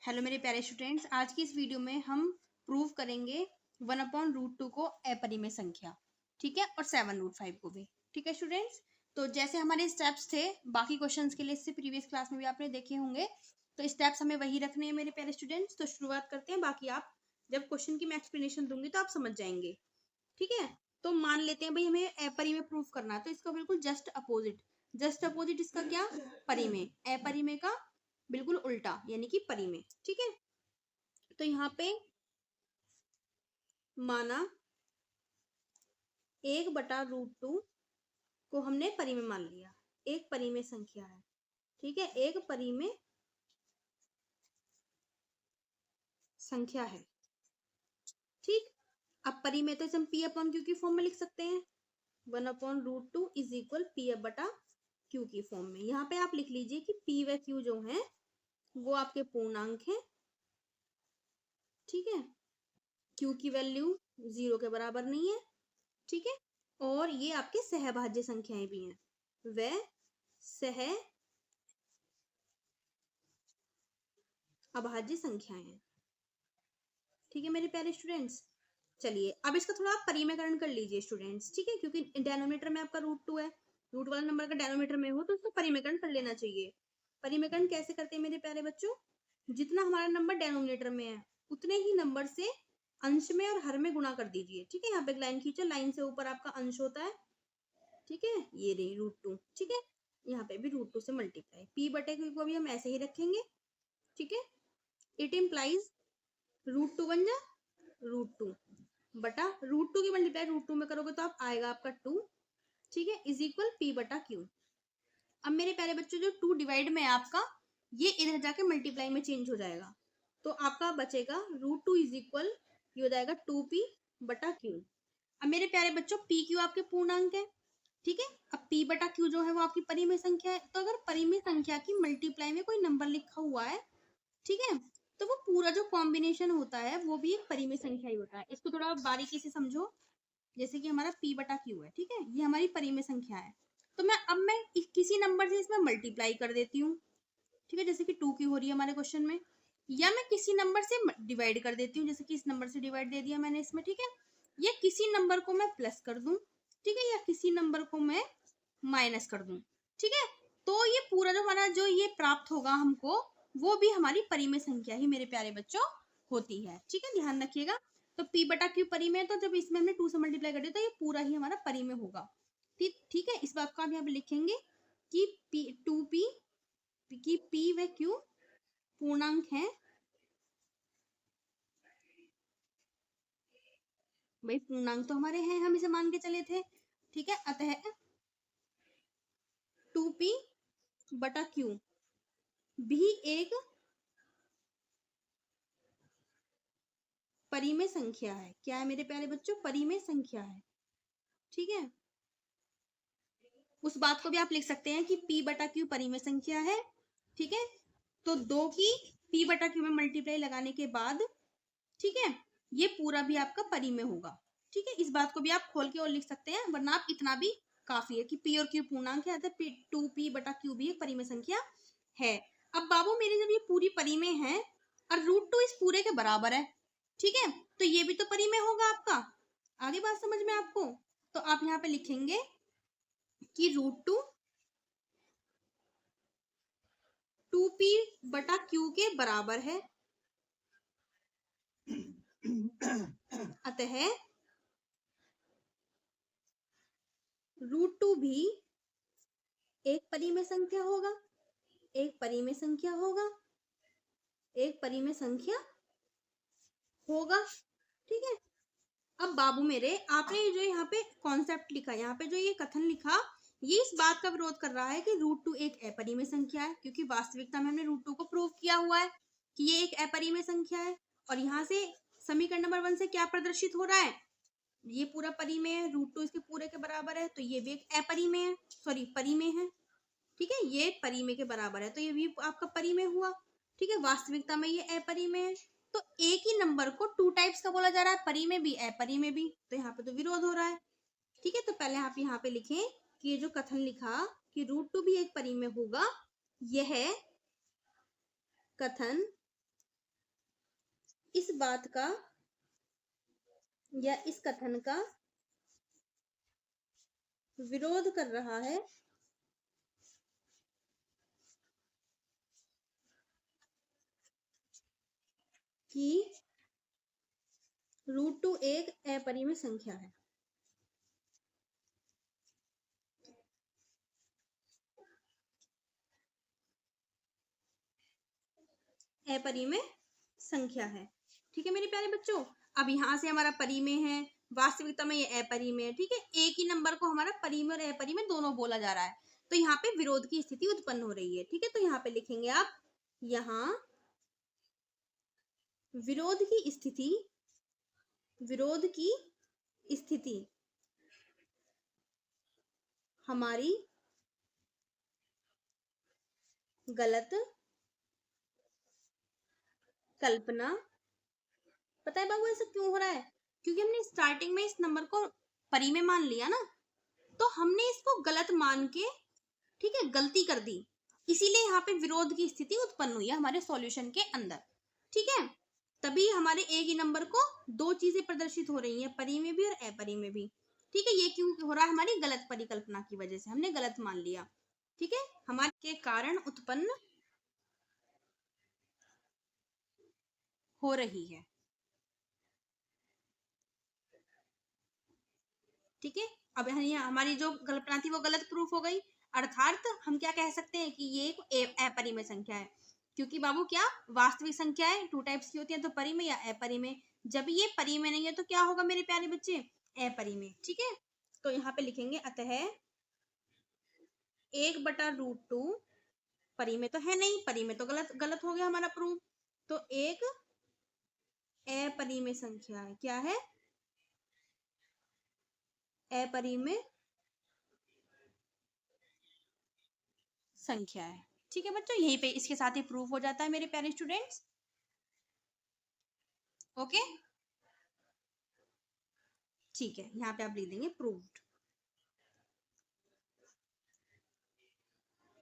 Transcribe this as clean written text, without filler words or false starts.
Hello मेरे प्यारे students, आज की इस वीडियो में हम प्रूव करेंगे 1/√2 को अपरिमेय संख्या, ठीक है, और 7√5 को भी, ठीक है स्टूडेंट्स। तो जैसे हमारे स्टेप्स थे बाकी क्वेश्चंस के लिए, इससे प्रीवियस क्लास में भी आपने देखे होंगे, तो स्टेप्स हमें वही रखने हैं मेरे प्यारे स्टूडेंट्स। तो शुरुआत करते हैं, बाकी आप जब क्वेश्चन की मैं एक्सप्लेनेशन दूंगी तो आप समझ जाएंगे, ठीक है। तो मान लेते हैं भाई हमें अपरिमेय प्रूव करना है, तो इसका बिल्कुल जस्ट अपोजिट इसका क्या, परिमेय, अपरिमेय का बिल्कुल उल्टा यानी कि परिमेय, ठीक है। तो यहाँ पे माना 1/√2 को हमने परिमेय मान लिया, एक परिमेय संख्या है, ठीक है, एक परिमेय संख्या है, ठीक। अब परिमेय तो हम P/Q की फॉर्म में लिख सकते हैं, 1/√2 इज इक्वल P/Q की फॉर्म में। यहाँ पे आप लिख लीजिए कि P व Q जो है वो आपके पूर्णांक है, ठीक है। Q की वैल्यू 0 के बराबर नहीं है, ठीक है, और ये आपके सहभाज्य संख्याएं भी हैं, वे सह अभाज्य संख्याएं हैं, ठीक है मेरे प्यारे स्टूडेंट्स। चलिए अब इसका थोड़ा आप परिमेयकरण कर लीजिए स्टूडेंट्स, ठीक है, क्योंकि डेनोमिनेटर में आपका √2 है, रूट वाला नंबर का डेनोमिनेटर में हो तो उसको परिमेयकरण कर लेना चाहिए। परिमेयकरण कैसे करते हैं मेरे प्यारे बच्चों, जितना हमारा नंबर डेनोमिनेटर में है उतने ही नंबर से अंश में और हर में गुणा कर दीजिए, ठीक है। यहाँ पे एक लाइन खींचो, लाइन से ऊपर आपका अंश होता है, ठीक है, ये रही √2, ठीक है, यहाँ पे भी √2 से मल्टीप्लाई, P/Q को भी हम ऐसे ही रखेंगे, ठीक है। इट इम्प्लाइज √2 बन जा √2 बटा √2 की मल्टीप्लाई √2 में करोगे तो आप आएगा आपका 2, ठीक है, इज इक्वल P/Q। अब मेरे प्यारे बच्चों जो 2 डिवाइड में है आपका, ये इधर जाके मल्टीप्लाई में चेंज हो जाएगा, तो आपका बचेगा √2 इज इक्वल, ये हो जाएगा 2P/Q। अब मेरे प्यारे बच्चों PQ आपके पूर्णांक है, ठीक है। अब P/Q जो है वो आपकी परिमेय संख्या है, तो अगर परिमेय संख्या की मल्टीप्लाई में कोई नंबर लिखा हुआ है, ठीक है, तो वो पूरा जो कॉम्बिनेशन होता है वो भी एक परिमेय संख्या ही होता है। इसको थोड़ा बारीकी से समझो, जैसे कि हमारा P/Q है, ठीक है, ये हमारी परिमेय संख्या है, तो मैं किसी नंबर से इसमें मल्टीप्लाई कर देती हूँ, ठीक है, जैसे कि 2Q हो रही है हमारे क्वेश्चन में, या मैं किसी नंबर से डिवाइड कर देती हूँ, जैसे कि इस नंबर से डिवाइड दे दिया मैंने इसमें, ठीक है, या किसी नंबर को मैं प्लस कर दूं, ठीक है, या किसी नंबर को मैं माइनस कर दूं, ठीक है। तो ये पूरा जो हमारा जो ये प्राप्त होगा हमको, वो भी हमारी परिमेय संख्या ही मेरे प्यारे बच्चों होती है, ठीक है, ध्यान रखिएगा। तो P/Q परिमेय, तो जब इसमें हमने 2 से मल्टीप्लाई कर दिया तो ये पूरा ही हमारा परिमेय होगा, ठीक है। इस बात को आप यहाँ पे लिखेंगे कि 2P की P व Q पूर्णांक है, भाई पूर्णांक तो हमारे हैं, हम इसे मान के चले थे, ठीक है। अतः 2P/Q भी एक परिमेय संख्या है। क्या है मेरे प्यारे बच्चों, परिमेय संख्या है, ठीक है। उस बात को भी आप लिख सकते हैं कि P/Q परिमेय संख्या है, ठीक है। तो 2 की P/Q में मल्टीप्लाई लगाने के बाद, ठीक है, ये पूरा भी आपका परिमेय होगा, ठीक है। इस बात को भी आप खोल के और लिख सकते हैं, वरना आप इतना भी काफी है कि P और Q पूर्णांक है, अतः 2P/Q भी एक परिमेय संख्या है। अब बाबू मेरे जब ये पूरी परिमेय है और √2 इस पूरे के बराबर है, ठीक है, तो ये भी तो परिमेय होगा आपका। आगे बात समझ में आपको, तो आप यहाँ पे लिखेंगे कि √2 2P/Q के बराबर है, अतः √2 भी एक परिमेय संख्या होगा, एक परिमेय संख्या होगा, एक परिमेय संख्या होगा, ठीक है। अब बाबू मेरे, आपने जो यहाँ पे कॉन्सेप्ट लिखा, यहाँ पे जो ये कथन लिखा, ये इस बात का विरोध कर रहा है कि √2 एक अपरिमेय संख्या है, क्योंकि वास्तविकता में हमने √2 को प्रूव किया हुआ है कि ये एक अपरिमेय संख्या है। और यहाँ से समीकरण नंबर 1 से क्या प्रदर्शित हो रहा है, ये पूरा परिमेय है, √2 इसके पूरे के बराबर है, तो ये भी एक अपरिमेय है, सॉरी परिमेय है, ठीक है, ये परिमेय के बराबर है, तो ये भी आपका परिमेय हुआ, ठीक है। वास्तविकता में ये अपरिमेय है, तो एक ही नंबर को 2 टाइप्स का बोला जा रहा है, परिमेय भी अपरिमेय भी, तो यहाँ पे तो विरोध हो रहा है, ठीक है। तो पहले आप यहाँ पे लिखें कि ये जो कथन लिखा कि √2 भी एक परिमेय होगा, यह कथन इस बात का या इस कथन का विरोध कर रहा है कि √2 एक अपरिमेय संख्या है। अपरिमेय संख्या है। ठीक है मेरे प्यारे बच्चों, अब यहां से हमारा परिमेय है, वास्तविकता में ये अपरिमेय है। ठीक है, एक ही नंबर को हमारा परिमेय और अपरिमेय दोनों बोला जा रहा है, तो यहाँ पे विरोध की स्थिति उत्पन्न हो रही है। ठीक है, तो यहाँ पे लिखेंगे आप, यहाँ विरोध की स्थिति, विरोध की स्थिति हमारी गलत कल्पना। पता है बाबू ऐसा क्यों हो रहा है? क्योंकि हमने स्टार्टिंग में इस नंबर को परिमेय मान लिया ना, तो हमने इसको गलत मान के, ठीक है, गलती कर दी, इसीलिए यहाँ पे विरोध की स्थिति उत्पन्न हुई है हमारे सॉल्यूशन के अंदर। ठीक है, तभी हमारे एक ही नंबर को दो चीजें प्रदर्शित हो रही हैं, परिमेय भी और अपरिमेय भी। ठीक है, ये क्यों हो रहा है? हमारी गलत परिकल्पना की वजह से हमने गलत मान लिया। ठीक है, हमारे के कारण उत्पन्न हो रही है। ठीक है, अब यहाँ हमारी जो कल्पना थी वो गलत प्रूफ हो गई, अर्थात हम क्या कह सकते हैं कि ये एक अपरिमेय संख्या है। क्योंकि बाबू क्या, वास्तविक संख्या है, टू टाइप्स की होती है, तो परिमेय या अपरिमेय। जब ये परिमेय नहीं है तो क्या होगा मेरे प्यारे बच्चे? अपरिमेय। ठीक है, तो यहाँ पे लिखेंगे अतः 1/√2 परिमेय तो है नहीं, परिमेय तो गलत गलत हो गया हमारा प्रूफ, तो एक अपरिमेय संख्या है। क्या है? अपरिमेय संख्या है। ठीक है बच्चों, यहीं पे इसके साथ ही प्रूफ हो जाता है मेरे प्यारे स्टूडेंट्स। ओके, ठीक है, यहाँ पे आप लिख देंगे प्रूव्ड।